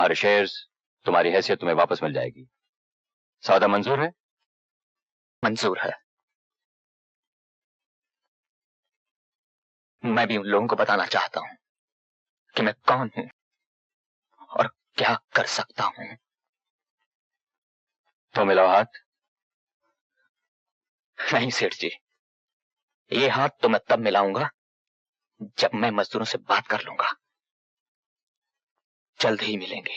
तुम्हारे शेयर्स, तुम्हारी हैसियत तुम्हें वापस मिल जाएगी। सौदा मंजूर है? मंजूर है। मैं भी उन लोगों को बताना चाहता हूं कि मैं कौन हूं और क्या कर सकता हूं। तो मिलाओ हाथ। नहीं सेठ जी, ये हाथ तो मैं तब मिलाऊंगा जब मैं मजदूरों से बात कर लूंगा। जल्द ही मिलेंगे।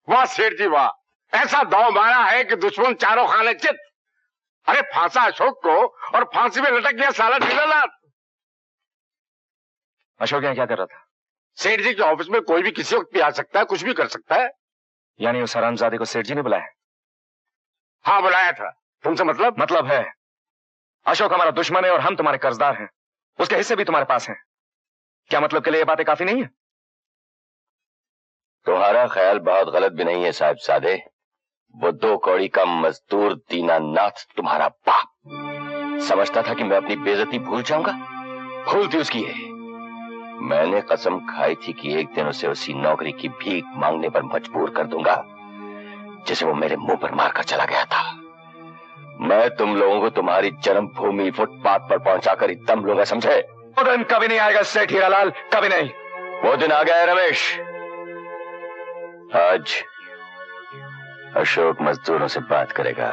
वाह सेठ जी वाह, ऐसा दांव मारा है कि दुश्मन चारों खाने चित। अरे फांसा अशोक को और फांसी में लटक गया साला दीनानाथ। अशोक यहाँ क्या कर रहा था? सेठ जी के ऑफिस में कोई भी किसी वक्त भी आ सकता है, कुछ भी कर सकता है। यानी उस हरामजादे को सेठ जी ने बुलाया? हाँ बुलाया था। तुमसे मतलब है अशोक हमारा दुश्मन है और हम तुम्हारे कर्जदार हैं। उसके हिस्से भी तुम्हारे पास हैं। क्या मतलब के लिए ये बातें काफी नहीं है? तुम्हारा ख्याल बहुत गलत भी नहीं है साहिब सादे। वो 2 कौड़ी का मजदूर दीनानाथ तुम्हारा बाप समझता था कि मैं अपनी बेइज्जती भूल जाऊंगा। भूल थी उसकी है। मैंने कसम खाई थी कि एक दिन उसे उसी नौकरी की भीख मांगने पर मजबूर कर दूंगा जिसे वो मेरे मुंह पर मारकर चला गया था। मैं तुम लोगों को तुम्हारी जन्मभूमि फुटपाथ पर पहुंचाकर ही दम लूंगा, समझे? वो दिन कभी नहीं आएगा सेठ हीरालाल, कभी नहीं। वो दिन आ गया है रमेश। आज अशोक मजदूरों से बात करेगा।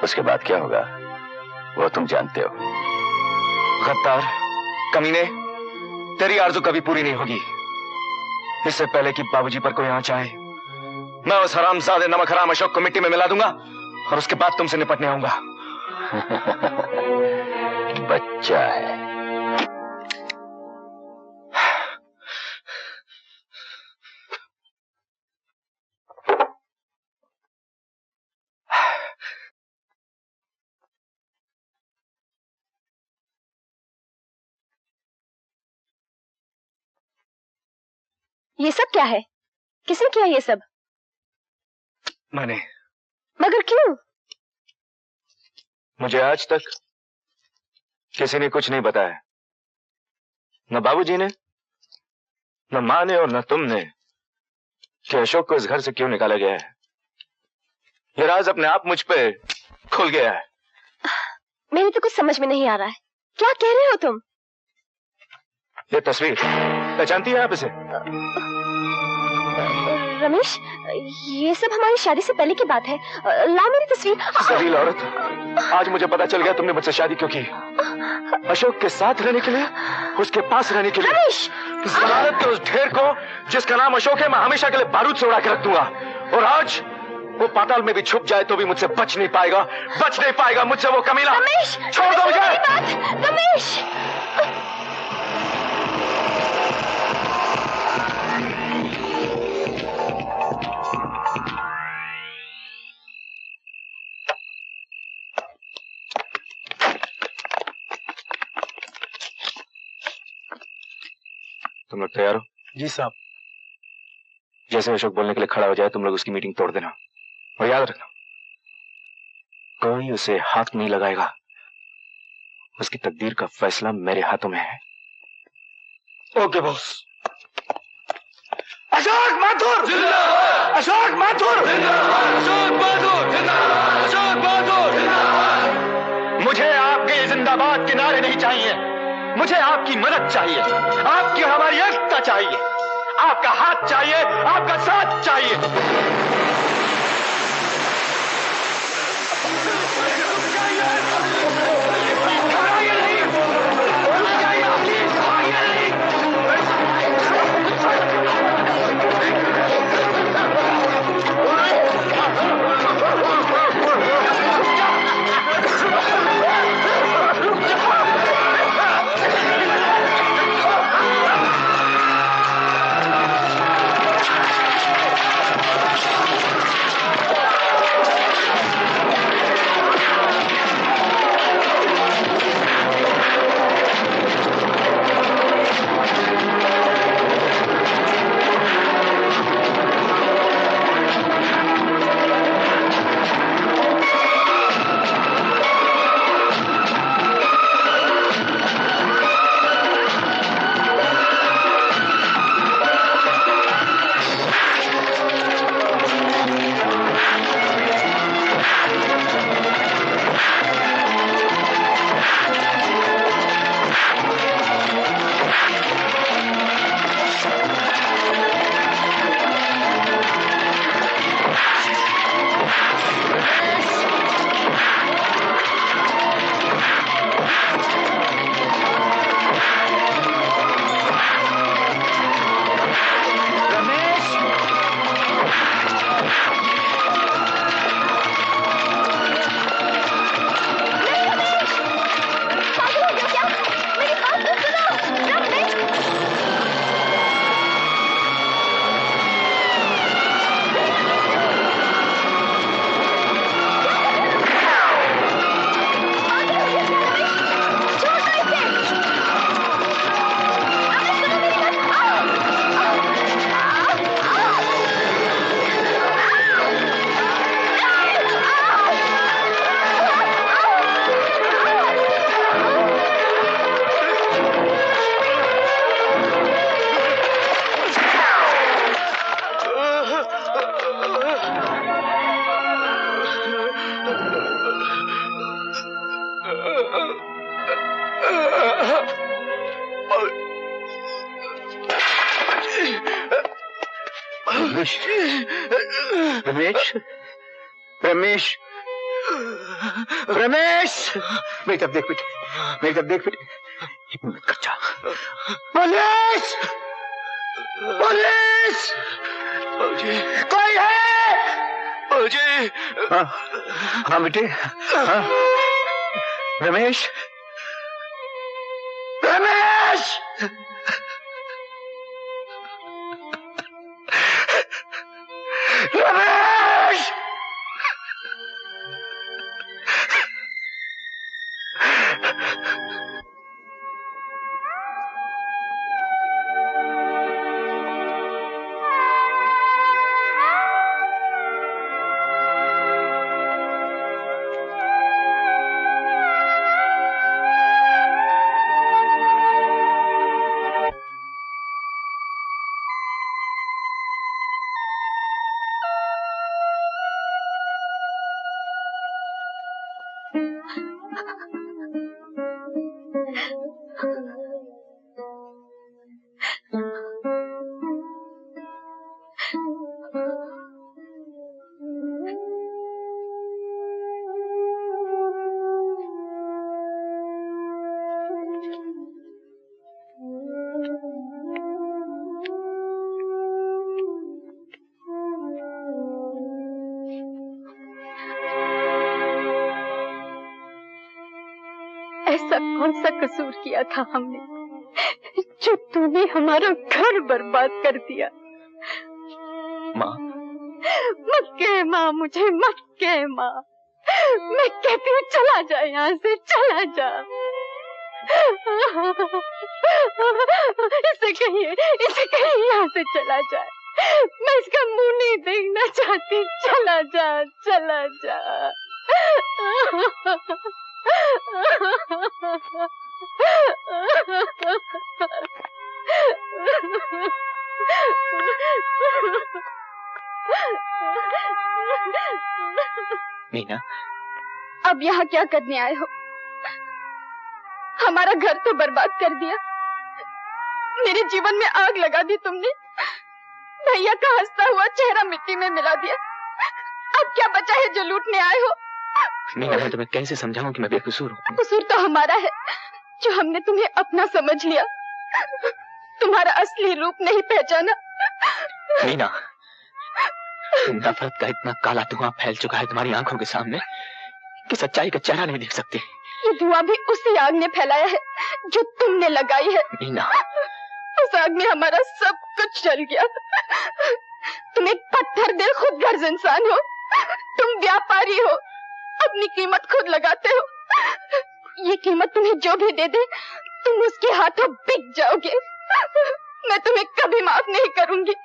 उसके बाद क्या होगा वो तुम जानते हो। गद्दार, कमीने, तेरी आरज़ू कभी पूरी नहीं होगी। इससे पहले कि बाबूजी पर कोई आंच आए, मैं उस हरामजादे नमक हराम अशोक को मिट्टी में मिला दूंगा और उसके बाद तुमसे निपटने आऊंगा। बच्चा है। ये सब क्या है? किसने किया ये सब? मैंने। मगर क्यों? मुझे आज तक किसी ने कुछ नहीं बताया। न बाबूजी ने, न मां ने और न तुमने, कि अशोक को इस घर से क्यों निकाला गया है। ये राज अपने आप मुझ पे खुल गया है। मेरी तो कुछ समझ में नहीं आ रहा है। क्या कह रहे हो तुम? ये तस्वीर पहचानती है आप इसे? रमेश, ये सब हमारी शादी से पहले की बात है। ला मेरी तस्वीर। जलील औरत, आज मुझे पता चल गया तुमने मुझसे शादी क्यों की। अशोक के साथ रहने के लिए, उसके पास रहने के लिए। रमेश! जमानत के उस ढेर को जिसका नाम अशोक है मैं हमेशा के लिए बारूद से उड़ा के रख दूंगा। और आज वो पाताल में भी छुप जाए तो भी मुझसे बच नहीं पाएगा मुझसे वो कमीना। रमेश! छोड़ दो मुझे। रमेश! तुम लोग तैयार हो? जी साहब। जैसे अशोक बोलने के लिए खड़ा हो जाए तुम लोग उसकी मीटिंग तोड़ देना और याद रखना कोई उसे हाथ नहीं लगाएगा। उसकी तकदीर का फैसला मेरे हाथों में है। Okay boss. अशोक माथुर जिंदाबाद! अशोक माथुर जिंदाबाद! अशोक माथुर जिंदाबाद! अशोक माथुर जिंदाबाद! मुझे आपके जिंदाबाद के नारे नहीं चाहिए। मुझे आपकी मदद चाहिए, आपकी हमारी एकता चाहिए, आपका हाथ चाहिए, आपका साथ चाहिए। रमेश, रमेश, रमेश, रमेश, मेरी तरफ देख बेटे, मेरी तरफ देख बेटे, हिम्मत कर जा। पुलिस, पुलिस, कोई है? हाँ, हाँ बेटे, हाँ, रमेश, रमेश, रमेश, ऐसा कौन सा कसूर किया था हमने जो तूने हमारा घर बर्बाद कर दिया? माँ, मत कह माँ, मुझे मत कह माँ। मैं कहती हूँ चला जा यहाँ से, चला जा। इसे कहिए यहाँ से चला जाए। मैं इसका मुंह नहीं देखना चाहती। चला जा, चला जा। मीना, अब यहाँ क्या करने आए हो? हमारा घर तो बर्बाद कर दिया, मेरे जीवन में आग लगा दी तुमने। भैया का हंसता हुआ चेहरा मिट्टी में मिला दिया। अब क्या बचा है जो लूटने आए हो? मीना, मैं तुम्हें कैसे समझाऊं कि मैं बेकसूर हूँ? कसूर तो हमारा है जो हमने तुम्हें अपना समझ लिया, तुम्हारा असली रूप नहीं पहचाना। मीना, नफरत का इतना काला धुआं फैल चुका है तुम्हारी आंखों के सामने कि सच्चाई का चेहरा नहीं देख सकती। ये धुआं भी उसी आग ने फैलाया है जो तुमने लगाई है। मीना, उस आग में हमारा सब कुछ जल गया। तुम एक पत्थर दिल खुद गर्ज इंसान हो। तुम व्यापारी हो, अपनी कीमत खुद लगाते हो। ये कीमत तुम्हें जो भी दे दे, तुम उसके हाथों बिक जाओगे। मैं तुम्हें कभी माफ नहीं करूंगी।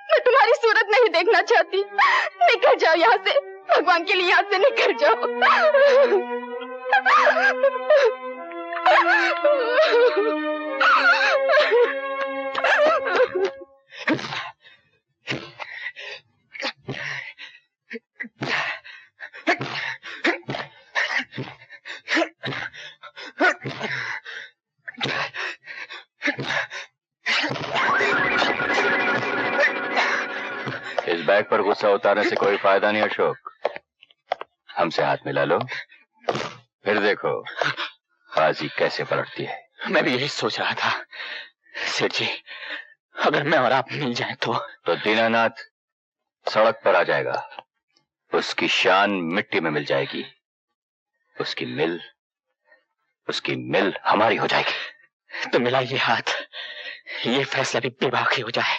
मैं तुम्हारी सूरत नहीं देखना चाहती। निकल जाओ यहाँ से, भगवान के लिए यहाँ से निकल जाओ। इस बैग पर गुस्सा उतारने से कोई फायदा नहीं अशोक। हमसे हाथ मिला लो, फिर देखो बाजी कैसे पलटती है। मैं भी यही सोच रहा था सेठ जी, अगर मैं और आप मिल जाएं तो दीनानाथ सड़क पर आ जाएगा, उसकी शान मिट्टी में मिल जाएगी, उसकी मिल हमारी हो जाएगी। तो मिला ये हाथ, ये फैसला भी बेबाकी हो जाए।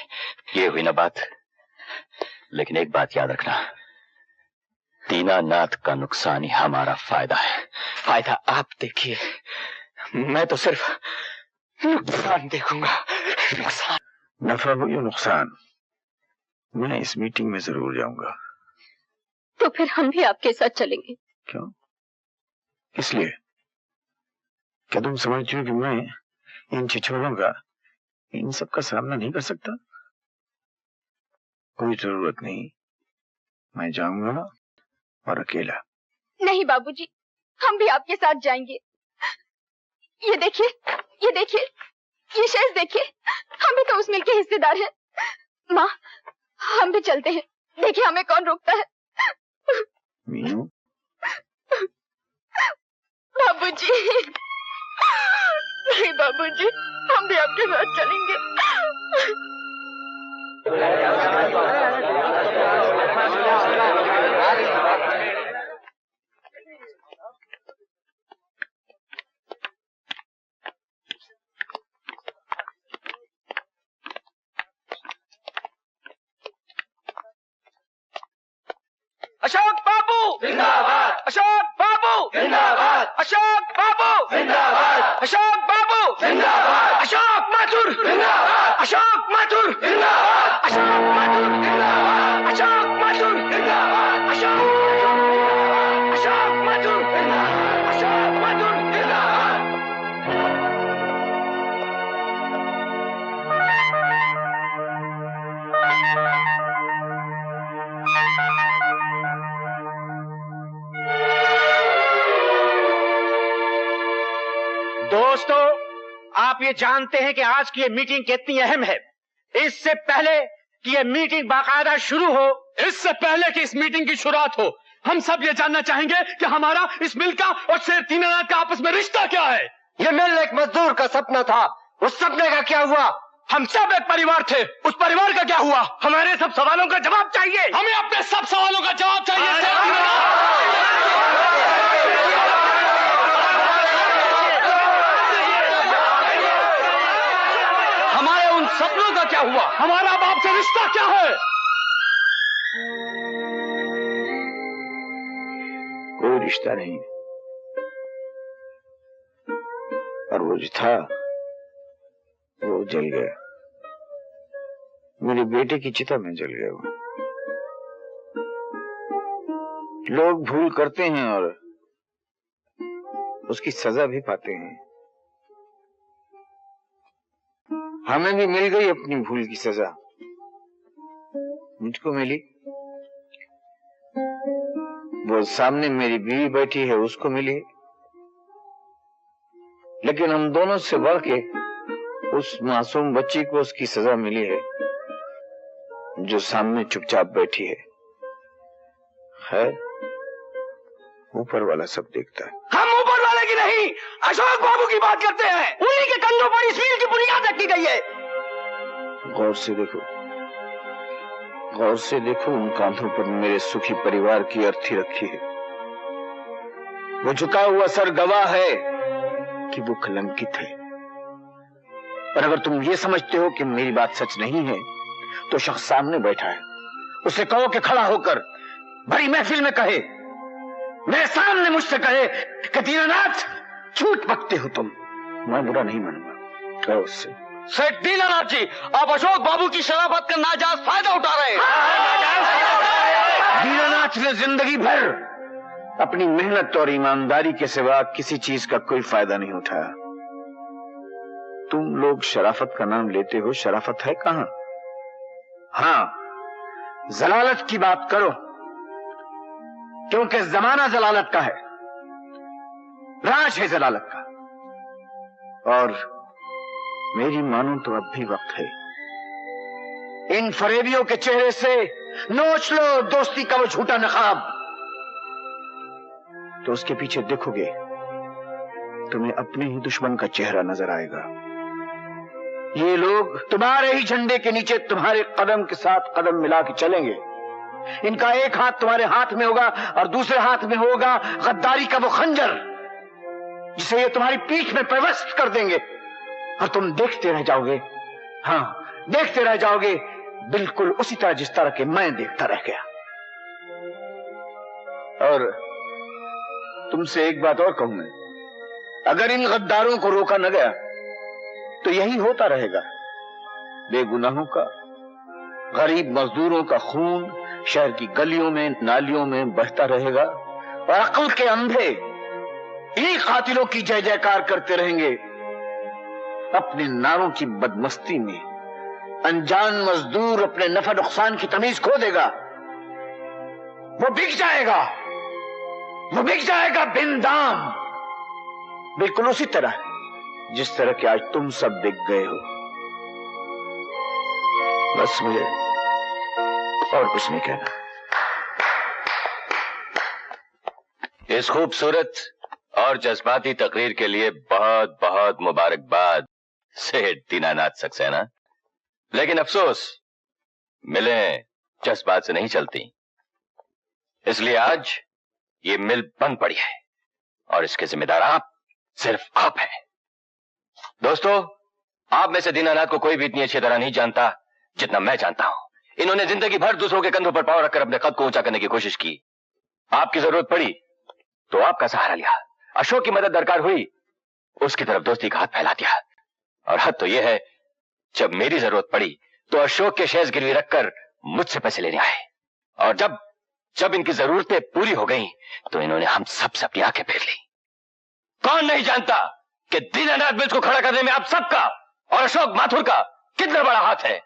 ये हुई ना बात। लेकिन एक बात याद रखना, दीनानाथ का नुकसान ही हमारा फायदा है। फायदा आप देखिए, मैं तो सिर्फ नुकसान देखूंगा। नुकसान, नफा हो या नुकसान, मैं इस मीटिंग में जरूर जाऊंगा। तो फिर हम भी आपके साथ चलेंगे। क्यों? इसलिए क्या तुम समझती हो कि मैं इन छिछोरों का, इन सब का सामना नहीं कर सकता? कोई जरूरत नहीं, मैं जाऊंगा और अकेला। नहीं बाबूजी, हम भी आपके साथ जाएंगे। ये देखिए, ये देखिए, ये शेष देखिए, हम भी तो उस मिल के हिस्सेदार हैं। माँ, हम भी चलते हैं, देखिए हमें कौन रोकता है। मीनू, बाबूजी, नहीं बाबूजी, हम भी आपके साथ चलेंगे। अशोक बाबू जिंदाबाद, अशोक बाबू जिंदाबाद, अशोक बाबू जिंदाबाद, अशोक बाबू जिंदाबाद, अशोक माथुर जिंदाबाद, अशोक माथुर जिंदाबाद, अशोक माथुर जिंदाबाद, अशोक माथुर जिंदाबाद, अशोक माथुर जिंदाबाद, अशोक माथुर जिंदाबाद। दोस्तों, आप ये जानते हैं कि आज की ये मीटिंग कितनी अहम है। इससे पहले कि ये मीटिंग बाकायदा शुरू हो, इससे पहले कि इस मीटिंग की शुरुआत हो, हम सब ये जानना चाहेंगे कि हमारा इस मिल का और शेर दीनानाथ का आपस में रिश्ता क्या है। ये मिल एक मजदूर का सपना था, उस सपने का क्या हुआ? हम सब एक परिवार थे, उस परिवार का क्या हुआ? हमारे सब सवालों का जवाब चाहिए। हमें अपने सब सवालों का जवाब चाहिए शेर दीनानाथ। हमारे उन सपनों का क्या हुआ? हमारा अब आपसे रिश्ता क्या है? कोई रिश्ता नहीं, और वो जो था वो जल गया। मेरे बेटे की चिता में जल गया वो। लोग भूल करते हैं और उसकी सजा भी पाते हैं। हमें भी मिल गई अपनी भूल की सजा। मुझको मिली, वो सामने मेरी बीवी बैठी है उसको मिली, लेकिन हम दोनों से बढ़ के उस मासूम बच्ची को उसकी सजा मिली है जो सामने चुपचाप बैठी है। ऊपर वाला सब देखता है। हम ऊपर वाले की नहीं, अशोक बाबू की बात करते हैं। उन्हीं के कंधों पर इस मील की बुनियाद रखी गई है। गौर से देखो, गौर से देखो, उन कांधों पर मेरे सुखी परिवार की अर्थी रखी है। वो झुका हुआ सर गवाह है कि वो कलंकित है। और अगर तुम ये समझते हो कि मेरी बात सच नहीं है, तो शख्स सामने बैठा है, उसे कहो कि खड़ा होकर बड़ी महफिल में कहे, मेरे सामने मुझसे कहे कि दीनानाथ झूठ बकते हो तुम। मैं बुरा नहीं मानूंगा, कहो उससे। सेठ दीनानाथ जी, आप अशोक बाबू की शराफत का नाजायज फायदा उठा रहे हैं। दीनानाथ ने जिंदगी भर अपनी मेहनत और ईमानदारी के सिवा किसी चीज का कोई फायदा नहीं उठाया। तुम लोग शराफत का नाम लेते हो, शराफत है कहां? हाँ, जलालत की बात करो, क्योंकि जमाना जलालत का है, राज है जलालत का। और मेरी मानो तो अब भी वक्त है। इन फरेबियों के चेहरे से नोच लो दोस्ती का वो झूठा नकाब, तो उसके पीछे देखोगे तुम्हें अपने ही दुश्मन का चेहरा नजर आएगा। ये लोग तुम्हारे ही झंडे के नीचे तुम्हारे कदम के साथ कदम मिला के चलेंगे। इनका एक हाथ तुम्हारे हाथ में होगा और दूसरे हाथ में होगा गद्दारी का वो खंजर, जिसे ये तुम्हारी पीठ में पेवस्त कर देंगे, और तुम देखते रह जाओगे। हाँ, देखते रह जाओगे, बिल्कुल उसी तरह जिस तरह के मैं देखता रह गया। और तुमसे एक बात और कहूं मैं, अगर इन गद्दारों को रोका न गया तो यही होता रहेगा। बेगुनाहों का, गरीब मजदूरों का खून शहर की गलियों में नालियों में बहता रहेगा, और अक्ल के अंधे इन्हीं कातिलों की जय जयकार करते रहेंगे। अपने नारों की बदमस्ती में अनजान मजदूर अपने नफा नुकसान की तमीज खो देगा। वो बिक जाएगा, वो बिक जाएगा बिन दाम, बिल्कुल उसी तरह जिस तरह के आज तुम सब बिक गए हो। बस मुझे और कुछ नहीं कहना। इस खूबसूरत और जज्बाती तकरीर के लिए बहुत बहुत मुबारकबाद सेठ दीनानाथ सक्सेना। लेकिन अफसोस, मिलें जज्बात से नहीं चलती, इसलिए आज ये मिल बंद पड़ी है और इसके जिम्मेदार आप, सिर्फ आप हैं। दोस्तों, आप में से दीनानाथ को कोई भी इतनी अच्छी तरह नहीं जानता जितना मैं जानता हूं। इन्होंने जिंदगी भर दूसरों के कंधों पर पांव रखकर अपने कद को ऊंचा करने की कोशिश की। आपकी जरूरत पड़ी तो आपका सहारा लिया, अशोक की मदद दरकार हुई उसकी तरफ दोस्ती का हाथ फैला दिया, और हद तो यह है जब मेरी जरूरत पड़ी तो अशोक के शेयर्स गिरवी रखकर मुझसे पैसे लेने आए, और जब इनकी जरूरतें पूरी हो गईं तो इन्होंने हम सबसे अपनी आंखें फेर ली। कौन नहीं जानता कि दीनानाथ मिल्स को खड़ा करने में आप सबका और अशोक माथुर का कितना बड़ा हाथ है।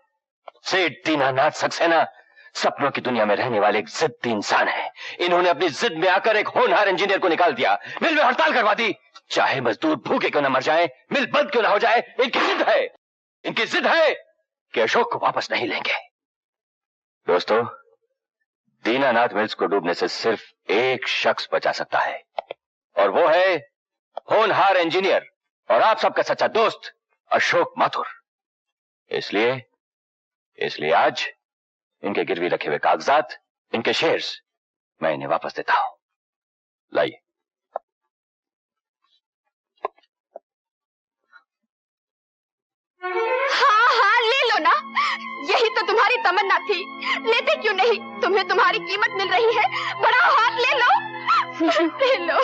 सेठ दीनानाथ सक्सेना सपनों की दुनिया में रहने वाले एक जिद्दी इंसान है। इन्होंने अपनी जिद में आकर एक होनहार इंजीनियर को निकाल दिया, मिल में हड़ताल करवा दी। चाहे मजदूर भूखे क्यों ना मर जाए, मिल बंद क्यों ना हो जाए, इनकी जिद है कि अशोक को वापस नहीं लेंगे। दोस्तों, दीनानाथ मिल्स को डूबने से सिर्फ एक शख्स बचा सकता है, और वो है होनहार इंजीनियर और आप सबका सच्चा दोस्त अशोक माथुर। इसलिए आज इनके गिरवी रखे हुए कागजात, इनके शेयर्स मैं इन्हें वापस देता हूं। लाइए। हाँ, ले लो ना, यही तो तुम्हारी तमन्ना थी। लेते क्यों नहीं? तुम्हें तुम्हारी कीमत मिल रही है, बढ़ाओ हाथ, ले लो, ले लो।